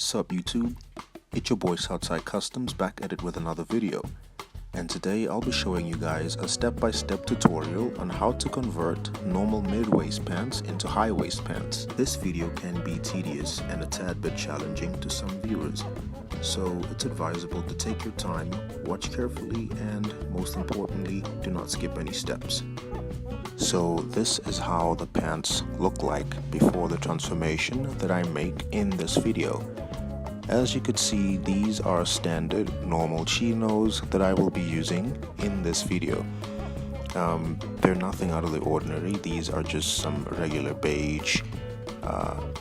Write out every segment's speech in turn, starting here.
Sup YouTube, it's your boy Southside Customs back at it with another video, and today I'll be showing you guys a step-by-step tutorial on how to convert normal mid-waist pants into high-waist pants. This video can be tedious and a tad bit challenging to some viewers, so it's advisable to take your time, watch carefully, and most importantly, do not skip any steps. So this is how the pants look like before the transformation that I make in this video. As you could see, these are standard normal chinos that I will be using in this video. They're nothing out of the ordinary. These are just some regular beige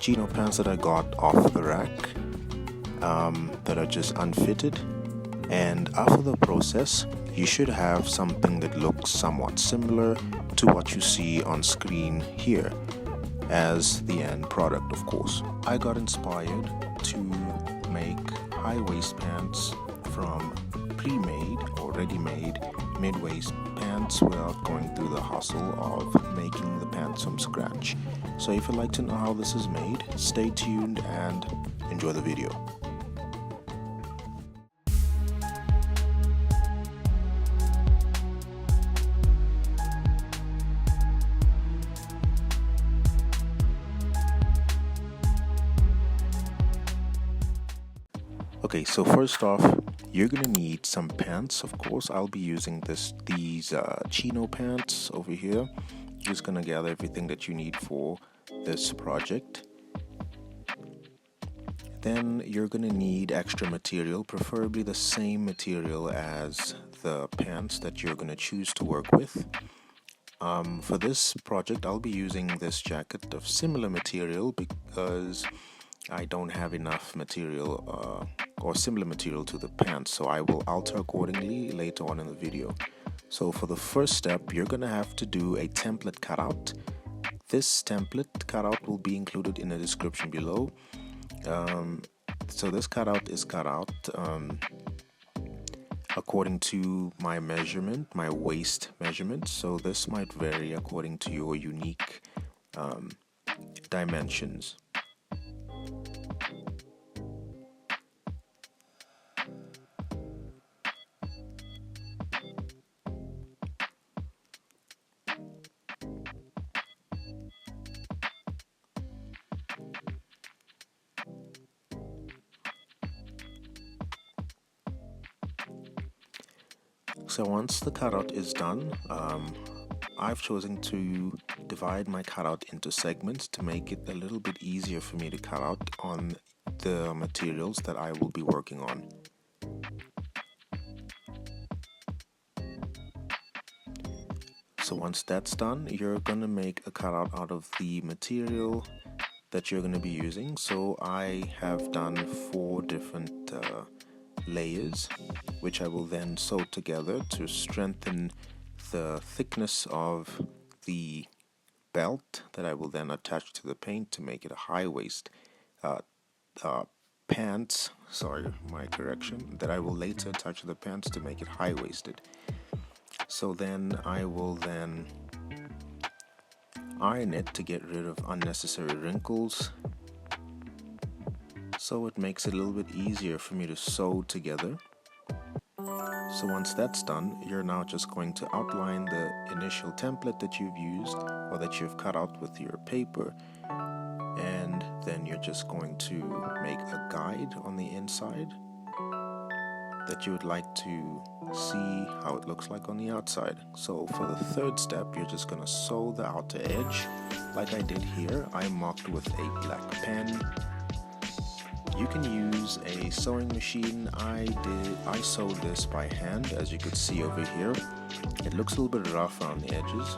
chino pants that I got off the rack that are just unfitted. And after the process, you should have something that looks somewhat similar to what you see on screen here as the end product, of course. I got inspired to make high-waist pants from pre-made or ready-made mid-waist pants without going through the hustle of making the pants from scratch. So if you'd like to know how this is made, stay tuned and enjoy the video. Okay, so first off, you're gonna need some pants. Of course, I'll be using these chino pants over here. Just gonna gather everything that you need for this project. Then you're gonna need extra material, preferably the same material as the pants that you're gonna choose to work with. For this project, I'll be using this jacket of similar material because I don't have enough material or similar material to the pants, so I will alter accordingly later on in the video. So for the first step, you're gonna have to do a template cutout. This template cutout will be included in the description below. So this cutout is cut out according to my measurement, my waist measurement, so this might vary according to your unique dimensions. So once the cutout is done, I've chosen to divide my cutout into segments to make it a little bit easier for me to cut out on the materials that I will be working on. So once that's done, you're going to make a cutout out of the material that you're going to be using. So I have done 4 different layers, which I will then sew together to strengthen the thickness of the belt that I will then attach to the paint to make it a high waist pants. Sorry, my correction. That I will later attach to the pants to make it high waisted. So then I will then iron it to get rid of unnecessary wrinkles, so it makes it a little bit easier for me to sew together. So once that's done, you're now just going to outline the initial template that you've used or that you've cut out with your paper, and then you're just going to make a guide on the inside that you would like to see how it looks like on the outside. So for the third step, you're just going to sew the outer edge like I did here. I marked with a black pen. You can use a sewing machine. I sewed this by hand, as you could see over here. It looks a little bit rough on the edges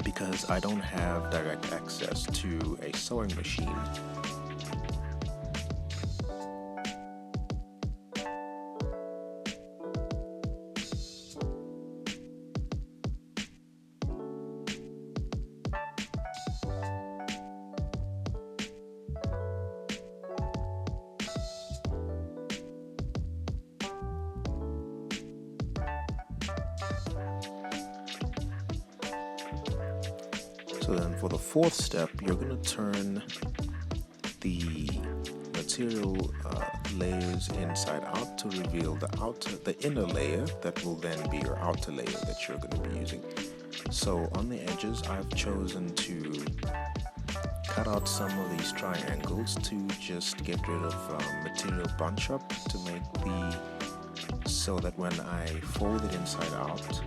because I don't have direct access to a sewing machine. So then for the fourth step, you're going to turn the material layers inside out to reveal the inner layer that will then be your outer layer that you're going to be using. So on the edges, I've chosen to cut out some of these triangles to just get rid of material bunch up, to make so that when I fold it inside out,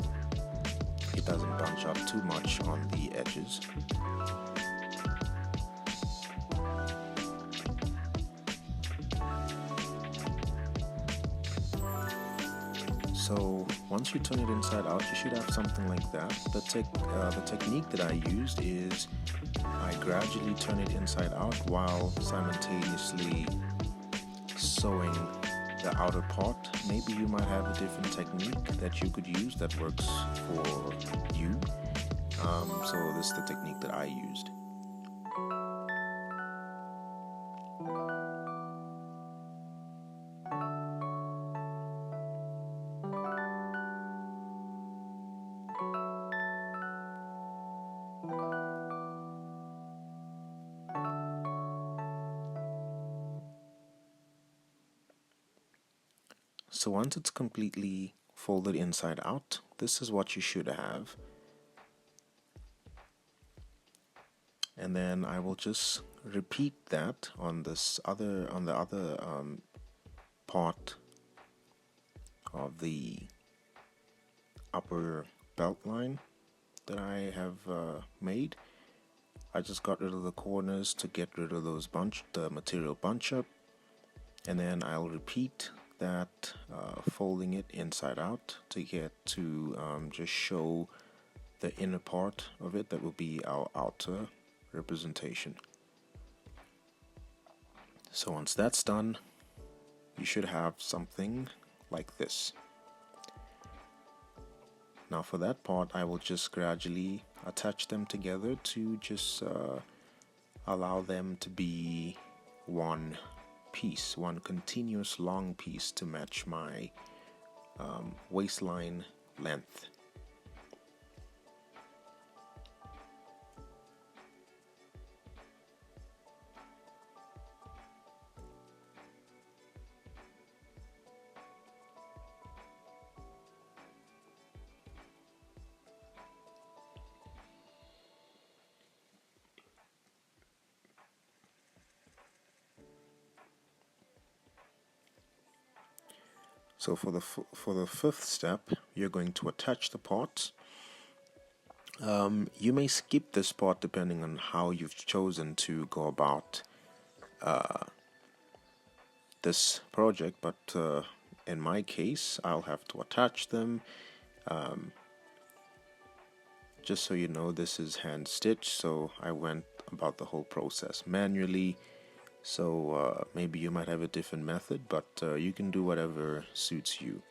it doesn't bunch up too much on the edges. So once you turn it inside out, you should have something like that. The technique that I used is I gradually turn it inside out while simultaneously sewing the outer part. Maybe you might have a different technique that you could use that works for you. So this is the technique that I used. So once it's completely folded inside out, this is what you should have. And then I will just repeat that on the other part of the upper belt line that I have made. I just got rid of the corners to get rid of those the material bunch up, and then I'll repeat that, folding it inside out to get to just show the inner part of it that will be our outer representation. So once that's done, you should have something like this. Now for that part, I will just gradually attach them together to just allow them to be one piece, one continuous long piece to match my waistline length. So for the fifth step, you're going to attach the parts. You may skip this part depending on how you've chosen to go about this project, but in my case, I'll have to attach them. Just so you know, this is hand stitched, so I went about the whole process manually. So maybe you might have a different method, but you can do whatever suits you.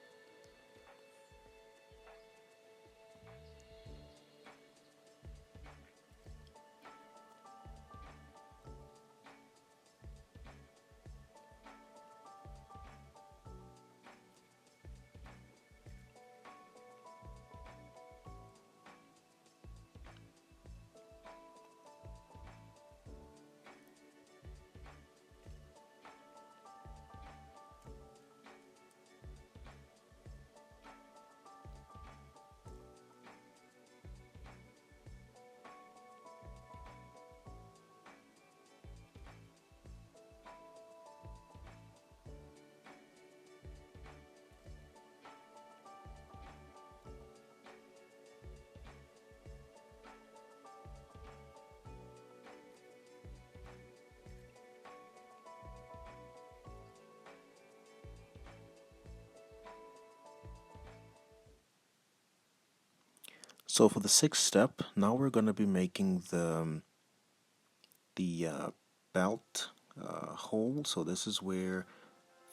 So for the sixth step, now we're going to be making the belt hole. So this is where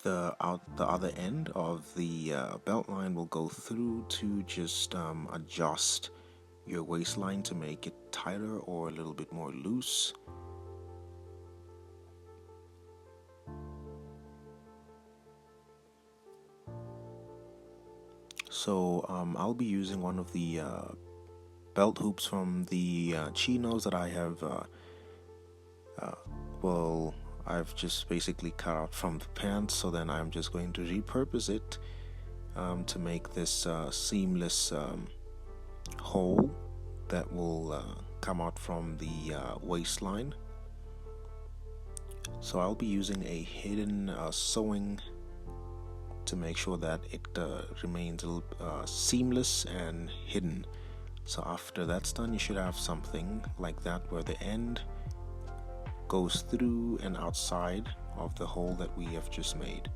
the other end of the belt line will go through to just adjust your waistline to make it tighter or a little bit more loose. So I'll be using one of the belt hoops from the chinos that I have I've just basically cut out from the pants, so then I'm just going to repurpose it to make this seamless hole that will come out from the waistline. So I'll be using a hidden sewing to make sure that it remains a little seamless and hidden. So after that's done, you should have something like that where the end goes through and outside of the hole that we have just made.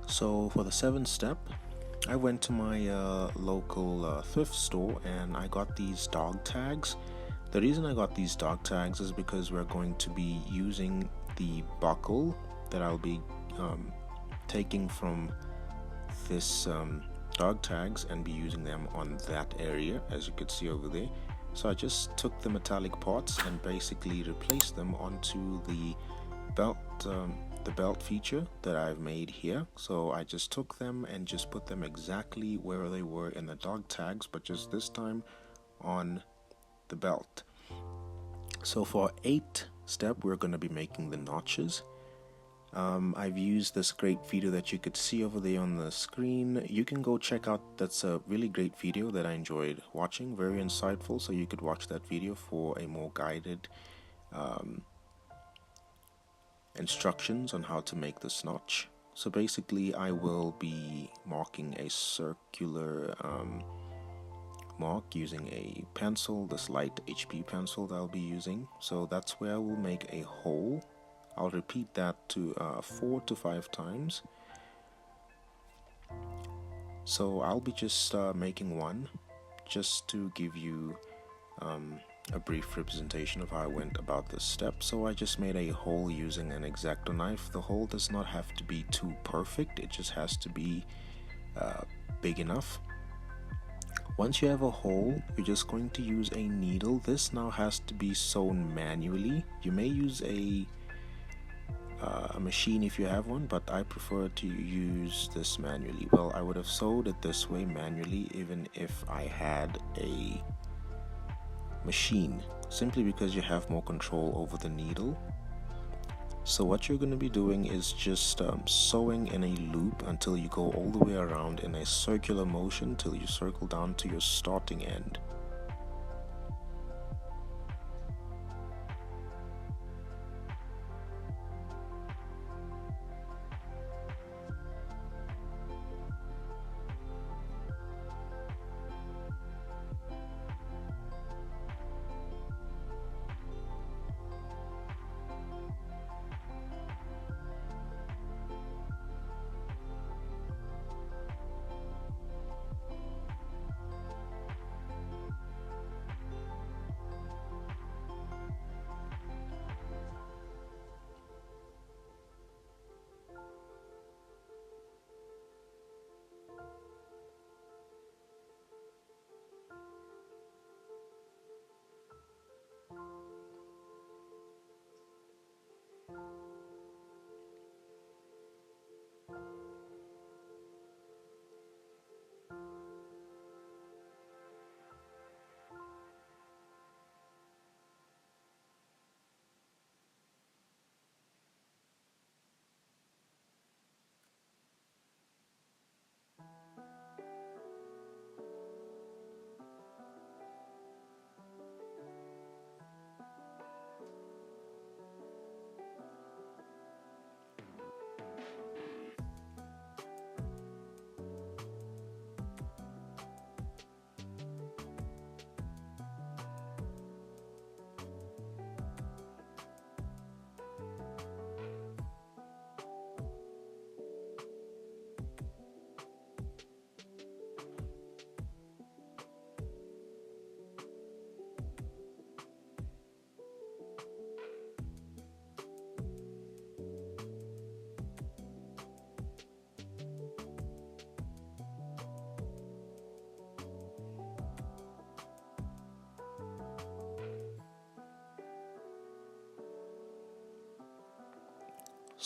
So for the seventh step, I went to my local thrift store and I got these dog tags. The reason I got these dog tags is because we're going to be using the buckle that I'll be taking from this dog tags and be using them on that area, as you could see over there. So I just took the metallic parts and basically replaced them onto the belt feature that I've made here. So I just took them and just put them exactly where they were in the dog tags, but just this time on the belt. So for 8th step, we're going to be making the notches. I've used this great video that you could see over there on the screen. You can go check out, that's a really great video that I enjoyed watching, very insightful, so you could watch that video for a more guided instructions on how to make this notch. So basically I will be marking a circular mark using a pencil, this light HP pencil that I'll be using. So that's where I will make a hole. I'll repeat that to 4 to 5 times. So I'll be just making one just to give you a brief representation of how I went about this step. So I just made a hole using an X-Acto knife. The hole does not have to be too perfect, it just has to be big enough. Once you have a hole, you're just going to use a needle. This now has to be sewn manually. You may use a machine if you have one, but I prefer to use this manually. Well, I would have sewed it this way manually even if I had a machine, simply because you have more control over the needle. So what you're going to be doing is just sewing in a loop until you go all the way around in a circular motion till you circle down to your starting end.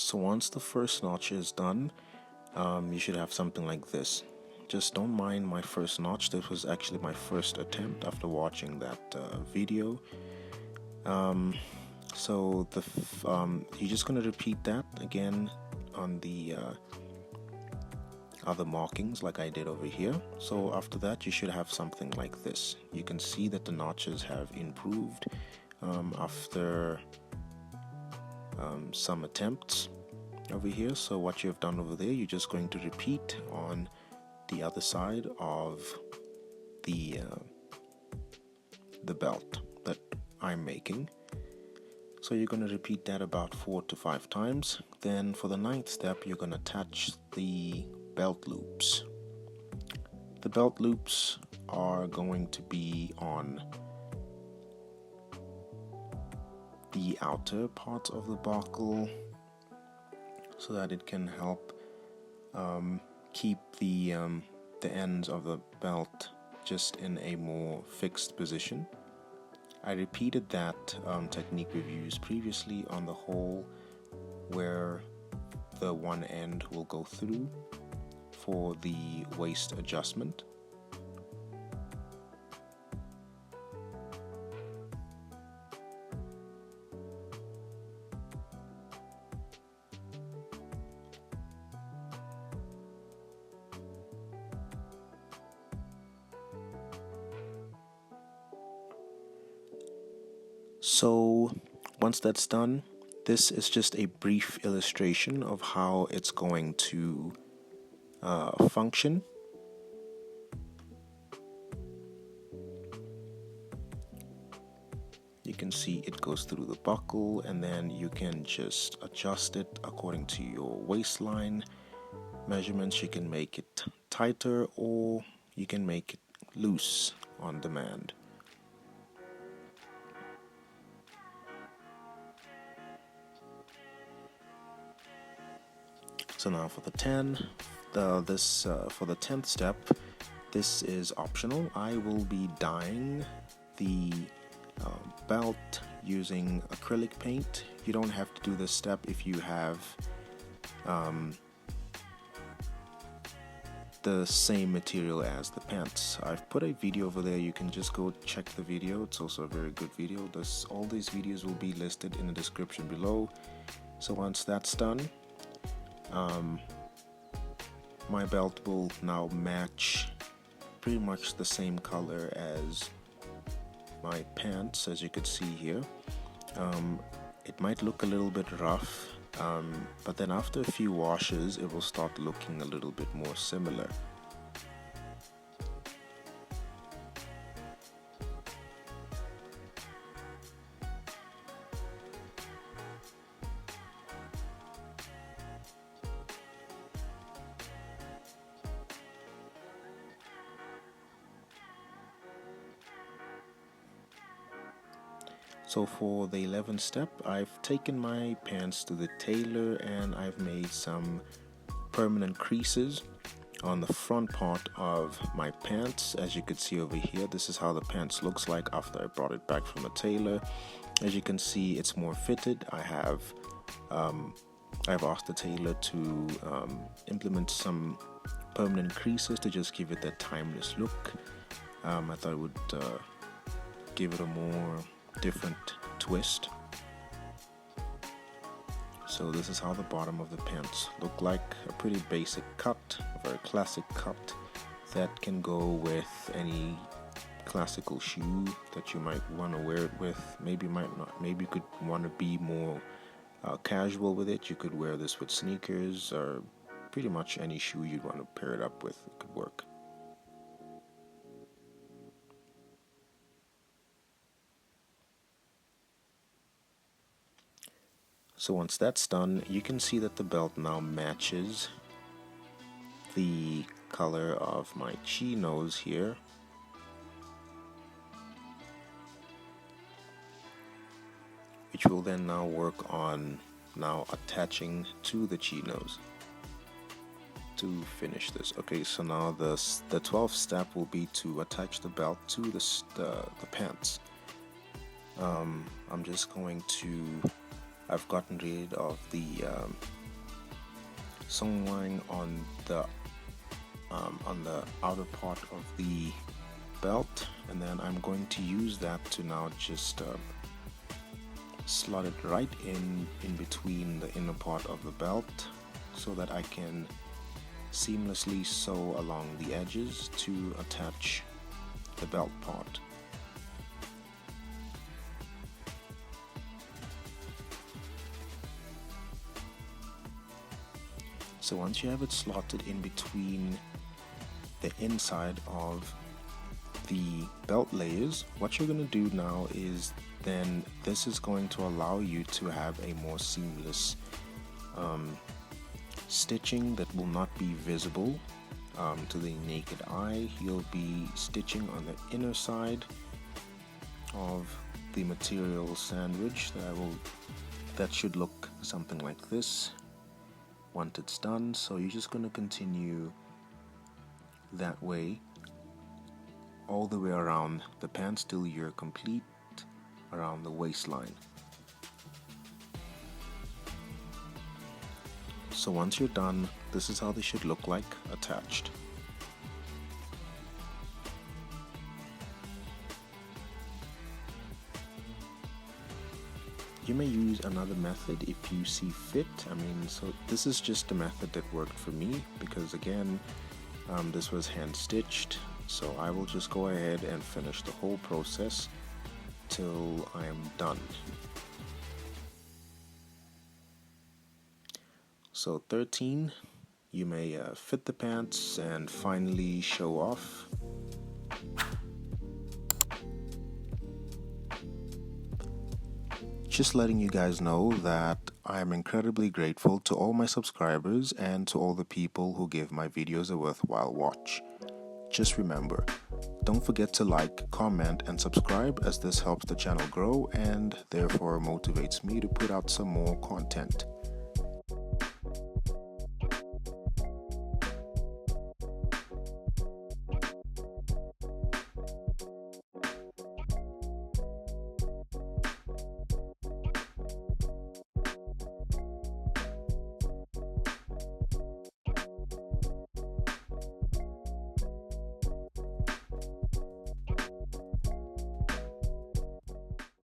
So once the first notch is done, you should have something like this. Just don't mind my first notch. This was actually my first attempt after watching that video. So you're just going to repeat that again on the other markings like I did over here. So after that you should have something like this. You can see that the notches have improved after some attempts over here. So what you've done over there, you're just going to repeat on the other side of the belt that I'm making. So you're going to repeat that about 4 to 5 times. Then for the 9th step, you're going to attach the belt loops. The belt loops are going to be on the outer part of the buckle so that it can help keep the ends of the belt just in a more fixed position. I repeated that technique we've used previously on the hole where the one end will go through for the waist adjustment. So once that's done, this is just a brief illustration of how it's going to function. You can see it goes through the buckle, and then you can just adjust it according to your waistline measurements. You can make it tighter or you can make it loose on demand. So now for the 10th step, this is optional. I will be dyeing the belt using acrylic paint. You don't have to do this step if you have the same material as the pants. I've put a video over there. You can just go check the video. It's also a very good video. All these videos will be listed in the description below. So once that's done, my belt will now match pretty much the same color as my pants, as you could see here. It might look a little bit rough, but then after a few washes it will start looking a little bit more similar. So for the 11th step, I've taken my pants to the tailor and I've made some permanent creases on the front part of my pants. As you can see over here, this is how the pants looks like after I brought it back from the tailor. As you can see, it's more fitted. I've asked the tailor to implement some permanent creases to just give it that timeless look. I thought it would give it a more different twist. So this is how the bottom of the pants look like. A pretty basic cut, a very classic cut that can go with any classical shoe that you might want to wear it with. Maybe might not. Maybe you could want to be more casual with it. You could wear this with sneakers or pretty much any shoe you'd want to pair it up with. It could work. So once that's done, you can see that the belt now matches the color of my chinos here. Which will then now work on attaching to the chinos to finish this. Okay, so now the 12th step will be to attach the belt to the pants. I'm just going to I've gotten rid of the sewn line on the outer part of the belt, and then I'm going to use that to now just slot it right in between the inner part of the belt so that I can seamlessly sew along the edges to attach the belt part. So once you have it slotted in between the inside of the belt layers, what you're going to do now is then this is going to allow you to have a more seamless stitching that will not be visible to the naked eye. You'll be stitching on the inner side of the material sandwich that should look something like this once it's done. So you're just going to continue that way all the way around the pants till you're complete around the waistline. So once you're done, this is how they should look like attached. You may use another method if you see fit. So this is just a method that worked for me because again, this was hand stitched. So I will just go ahead and finish the whole process till I am done. So 13, you may fit the pants and finally show off. Just letting you guys know that I am incredibly grateful to all my subscribers and to all the people who give my videos a worthwhile watch. Just remember, don't forget to like, comment, and subscribe as this helps the channel grow and therefore motivates me to put out some more content.